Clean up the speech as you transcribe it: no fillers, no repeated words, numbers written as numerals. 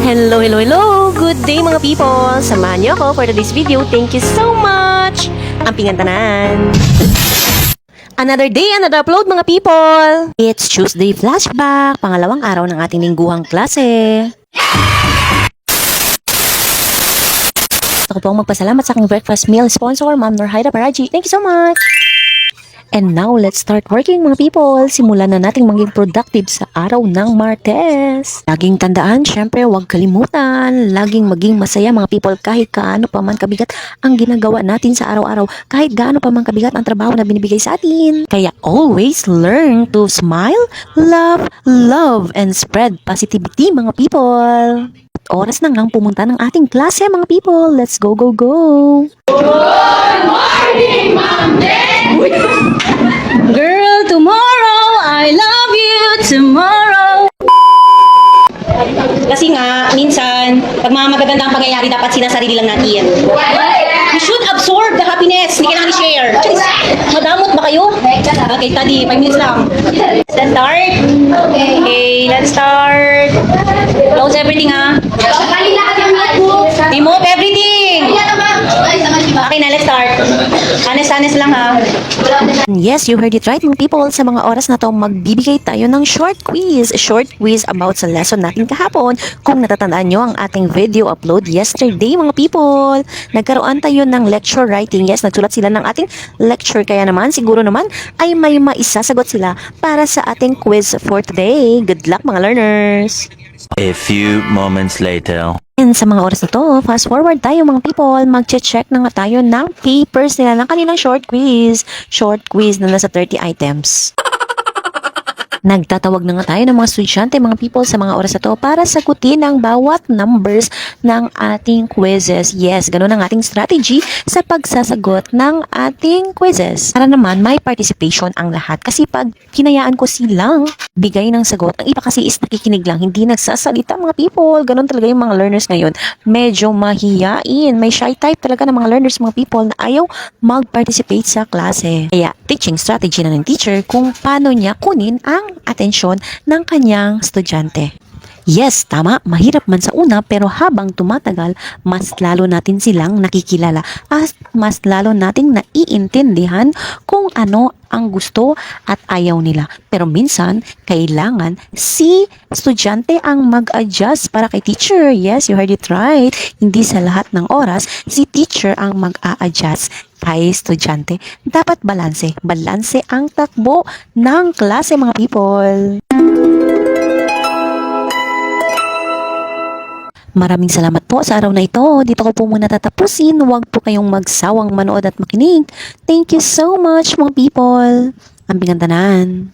Hello, hello, hello! Good day mga people! Samahan niyo ako for today's video. Thank you so much! Ampingan tanan! Another day, another upload mga people! It's Tuesday Flashback, pangalawang araw ng ating lingguhang klase. Ako po ang magpasalamat sa aking breakfast meal sponsor, Ma'am Norhaida Paraji. Thank you so much! And now, let's start working mga people. Simulan na nating maging productive sa araw ng Martes. Laging tandaan, syempre, huwag kalimutan. Laging maging masaya mga people kahit kaano pa man kabigat ang ginagawa natin sa araw-araw. Kahit gaano pa man kabigat ang trabaho na binibigay sa atin. Kaya always learn to smile, love, and spread positivity mga people. Oras na ngang pumunta ng ating klase mga people. Let's go, go, go! Good morning, Monday! Girl, tomorrow, I love you tomorrow. Kasi nga, minsan, pag mga magagandang pangyayari, dapat sinasarili lang natin. You should absorb the happiness. Hindi kailangan i-share. Madamot ba kayo? Okay, study. 5 minutes lang. Let's start. Okay, let's start. Close everything, ha? Remove everything. Okay na, let's start. Honest lang, ha? Yes, you heard it right, mga people. Sa mga oras na to, magbibigay tayo ng short quiz. Short quiz about sa lesson natin kahapon. Kung natatandaan nyo ang ating video upload yesterday, mga people. Nagkaroon tayo ng lecture writing. Yes, nagsulat sila ng ating lecture. Kaya naman, siguro naman, ay may maisasagot sila para sa ating quiz for today. Good luck, mga learners! A few moments later. And sa mga oras na to, fast forward tayo mga people, magche-check na nga tayo ng papers nila ng kanilang short quiz. Short quiz na nasa 30 items. Nagtatawag na nga tayo ng mga estudyante, mga people, sa mga oras na to para sagutin ang bawat numbers ng ating quizzes. Yes, ganun ang ating strategy sa pagsasagot ng ating quizzes. Para naman may participation ang lahat. Kasi pag hinayaan ko silang bigay ng sagot, ang iba kasi is nakikinig lang, hindi nagsasalita mga people. Ganun talaga yung mga learners ngayon. Medyo mahiyain. May shy type talaga ng mga learners, mga people, na ayaw mag-participate sa klase. Kaya, teaching strategy na ng teacher kung paano niya kunin ang atensyon ng kanyang estudyante. Yes, tama, mahirap man sa una pero habang tumatagal, mas lalo natin silang nakikilala at mas lalo nating naiintindihan kung ano ang gusto at ayaw nila. Pero minsan, kailangan si estudyante ang mag-adjust para kay teacher. Yes, you heard it right. Hindi sa lahat ng oras, si teacher ang mag-a-adjust kay estudyante. Dapat balanse. Balanse ang takbo ng klase mga people. Maraming salamat po sa araw na ito. Dito ko po muna tatapusin. Huwag po kayong magsawang manood at makinig. Thank you so much mga people. Ampingan tanan.